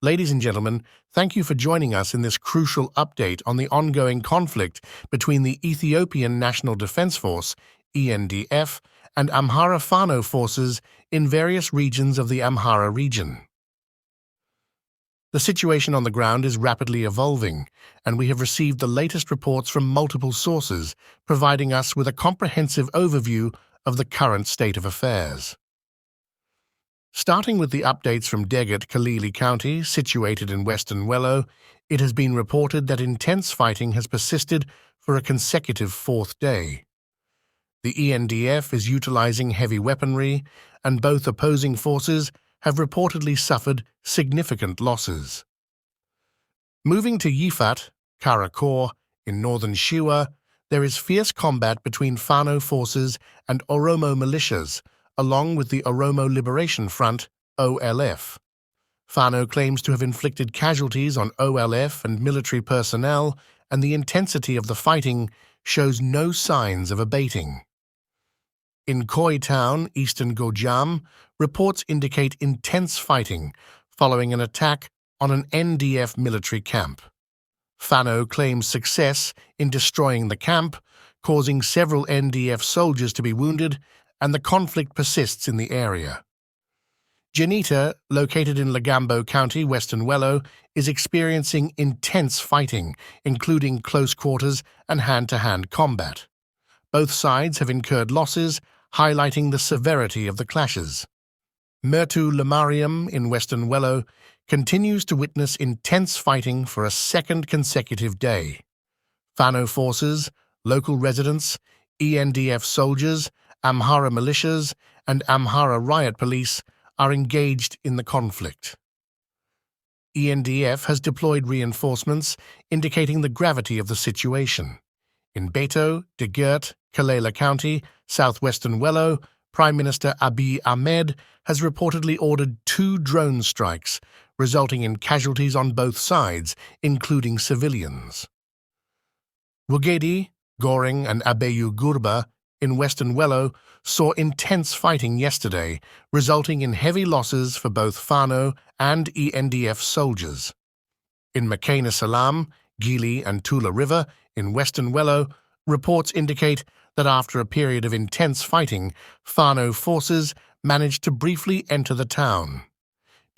Ladies and gentlemen, thank you for joining us in this crucial update on the ongoing conflict between the Ethiopian National Defense Force, ENDF, and Amhara Fano forces in various regions of the Amhara region. The situation on the ground is rapidly evolving, and we have received the latest reports from multiple sources, providing us with a comprehensive overview of the current state of affairs. Starting with the updates from Degat, Kalili County, situated in western Wello, it has been reported that intense fighting has persisted for a consecutive fourth day. The ENDF is utilizing heavy weaponry, and both opposing forces have reportedly suffered significant losses. Moving to Yifat, Karakor, in northern Shiwa, there is fierce combat between Fano forces and Oromo militias, along with the Oromo Liberation Front, OLF. Fano claims to have inflicted casualties on OLF and military personnel, and the intensity of the fighting shows no signs of abating. In Khoi Town, eastern Gojam, reports indicate intense fighting following an attack on an NDF military camp. Fano claims success in destroying the camp, causing several NDF soldiers to be wounded, and the conflict persists in the area. Janita, located in Lagambo County, western Wello, is experiencing intense fighting, including close quarters and hand-to-hand combat. Both sides have incurred losses, highlighting the severity of the clashes. Mertu Lamarium in western Wello continues to witness intense fighting for a second consecutive day. Fano forces, local residents, ENDF soldiers, Amhara militias, and Amhara riot police are engaged in the conflict. ENDF has deployed reinforcements, indicating the gravity of the situation. In Beto, Degat, Kalela County, southwestern Wello, Prime Minister Abiy Ahmed has reportedly ordered 2 drone strikes, resulting in casualties on both sides, including civilians. Wugedi, Goring, and Abeyu Gurba in western Wello saw intense fighting yesterday, resulting in heavy losses for both Fano and ENDF soldiers. In Makena Salam, Gili, and Tula River in western Wello, reports indicate that after a period of intense fighting, Fano forces managed to briefly enter the town.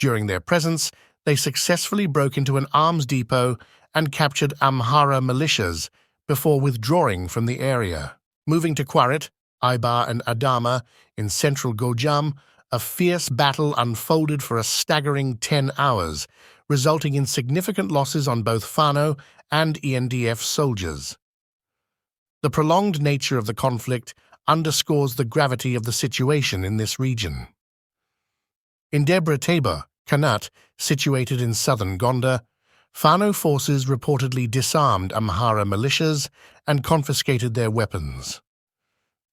During their presence, they successfully broke into an arms depot and captured Amhara militias before withdrawing from the area. Moving to Kwarit, Ibar, and Adama in central Gojam, a fierce battle unfolded for a staggering 10 hours, resulting in significant losses on both Fano and ENDF soldiers. The prolonged nature of the conflict underscores the gravity of the situation in this region. In Debre Tabor, Kanat, situated in southern Gondar, Fano forces reportedly disarmed Amhara militias and confiscated their weapons.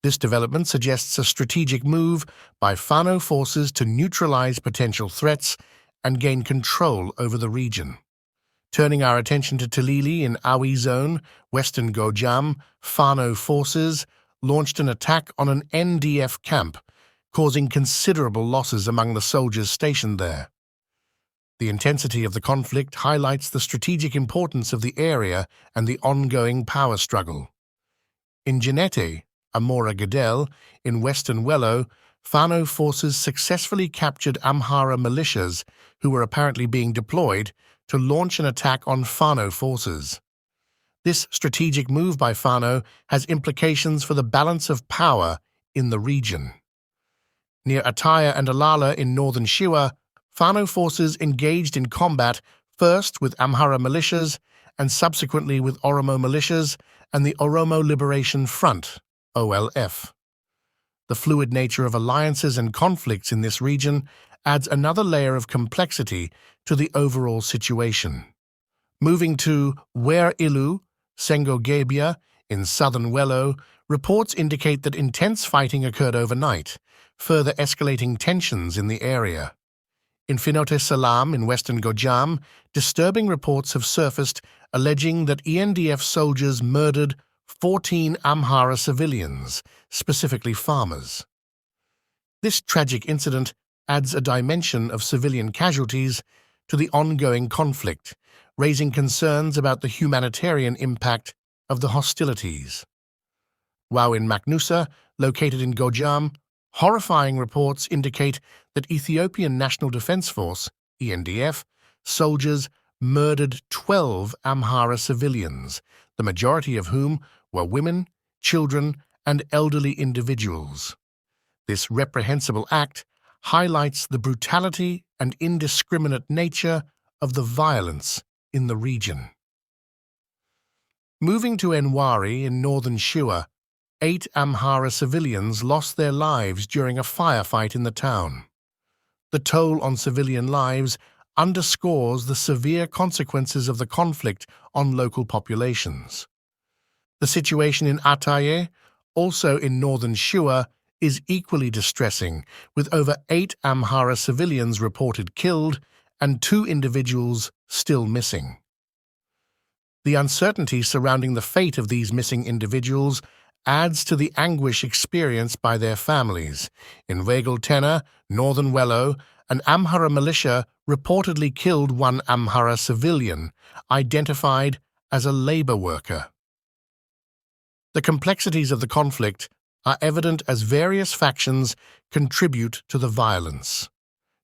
This development suggests a strategic move by Fano forces to neutralize potential threats and gain control over the region. Turning our attention to Tilili in Awi Zone, western Gojam, Fano forces launched an attack on an NDF camp, causing considerable losses among the soldiers stationed there. The intensity of the conflict highlights the strategic importance of the area and the ongoing power struggle. In Janete, Amora Gadel, in western Wello, Fano forces successfully captured Amhara militias who were apparently being deployed to launch an attack on Fano forces. This strategic move by Fano has implications for the balance of power in the region. Near Ataya and Alala in northern Shiwa, Fano forces engaged in combat first with Amhara militias and subsequently with Oromo militias and the Oromo Liberation Front, OLF. The fluid nature of alliances and conflicts in this region adds another layer of complexity to the overall situation. Moving to Wer Ilu, Sengogabia, in southern Wello, reports indicate that intense fighting occurred overnight, further escalating tensions in the area. In Finote Salam in western Gojam, disturbing reports have surfaced alleging that ENDF soldiers murdered 14 Amhara civilians, specifically farmers. This tragic incident adds a dimension of civilian casualties to the ongoing conflict, raising concerns about the humanitarian impact of the hostilities. While in Magnusa, located in Gojam, horrifying reports indicate that Ethiopian National Defense Force, ENDF, soldiers murdered 12 Amhara civilians, the majority of whom were women, children, and elderly individuals. This reprehensible act highlights the brutality and indiscriminate nature of the violence in the region. Moving to Enwari in northern Shua, 8 Amhara civilians lost their lives during a firefight in the town. The toll on civilian lives underscores the severe consequences of the conflict on local populations. The situation in Ataye, also in northern Shua, is equally distressing, with over 8 Amhara civilians reported killed and 2 individuals still missing. The uncertainty surrounding the fate of these missing individuals adds to the anguish experienced by their families. In Wegeltena, northern Wello, an Amhara militia reportedly killed 1 Amhara civilian, identified as a labor worker. The complexities of the conflict are evident as various factions contribute to the violence.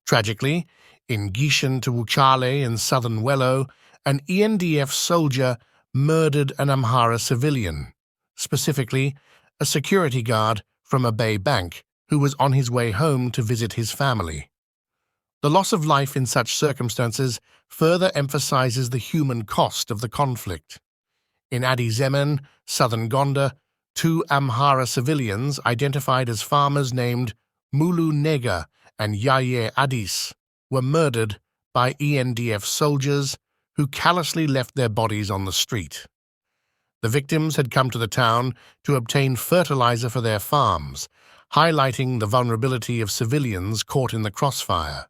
Tragically, in Gishan to Wuchale in southern Wello, an ENDF soldier murdered an Amhara civilian, specifically a security guard from a Bay bank who was on his way home to visit his family. The loss of life in such circumstances further emphasizes the human cost of the conflict. In Adi Zemen, southern Gonda, 2 Amhara civilians identified as farmers named Mulu Nega and Yaye Adis were murdered by ENDF soldiers who callously left their bodies on the street. The victims had come to the town to obtain fertilizer for their farms, highlighting the vulnerability of civilians caught in the crossfire.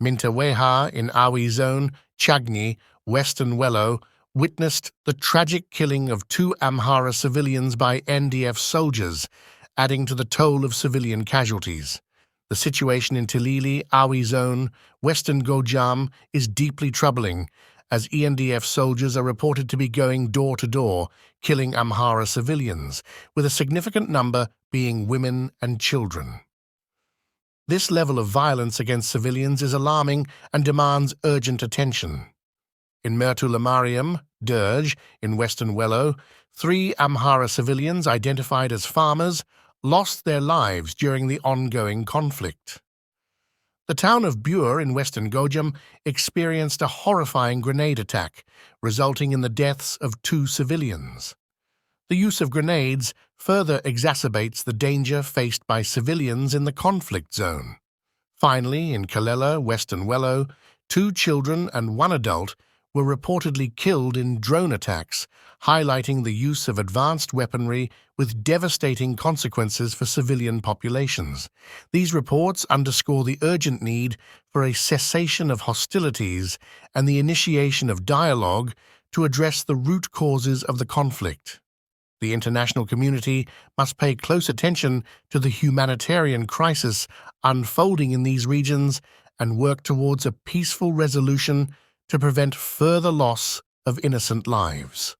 Mintaweha in Awi Zone, Chagni, western Wello, witnessed the tragic killing of 2 Amhara civilians by NDF soldiers, adding to the toll of civilian casualties. The situation in Tilili, Awi Zone, western Gojam is deeply troubling, as ENDF soldiers are reported to be going door to door, killing Amhara civilians, with a significant number being women and children. This level of violence against civilians is alarming and demands urgent attention. In Mertulamariam, Dirge, in western Wello, 3 Amhara civilians identified as farmers lost their lives during the ongoing conflict. The town of Bur in western Gojam experienced a horrifying grenade attack, resulting in the deaths of 2 civilians. The use of grenades further exacerbates the danger faced by civilians in the conflict zone. Finally, in Kalela, western Wello, 2 children and 1 adult were reportedly killed in drone attacks, highlighting the use of advanced weaponry with devastating consequences for civilian populations. These reports underscore the urgent need for a cessation of hostilities and the initiation of dialogue to address the root causes of the conflict. The international community must pay close attention to the humanitarian crisis unfolding in these regions and work towards a peaceful resolution to prevent further loss of innocent lives.